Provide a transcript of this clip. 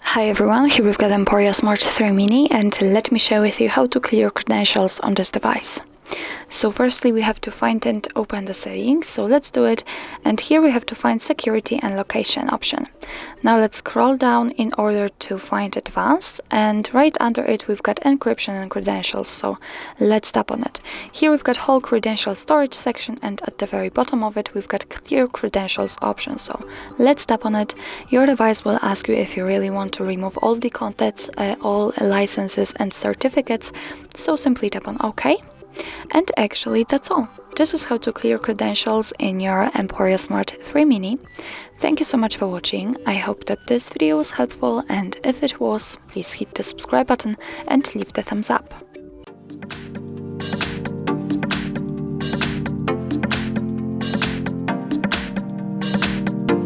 Hi everyone, here we've got EMPORIA Smart 3 Mini, and let me share with you how to clear credentials on this device. So firstly we have to find and open the settings, so let's do it, and here we have to find security and location option. Now let's scroll down in order to find advanced, and right under it we've got encryption and credentials, so let's tap on it. Here we've got whole credential storage section, and at the very bottom of it we've got clear credentials option, so let's tap on it. Your device will ask you if you really want to remove all the contents, all licenses and certificates, so simply tap on OK. And actually that's all. This is how to clear credentials in your EMPORIA Smart 3 Mini. Thank you so much for watching. I hope that this video was helpful, and if it was, please hit the subscribe button and leave the thumbs up.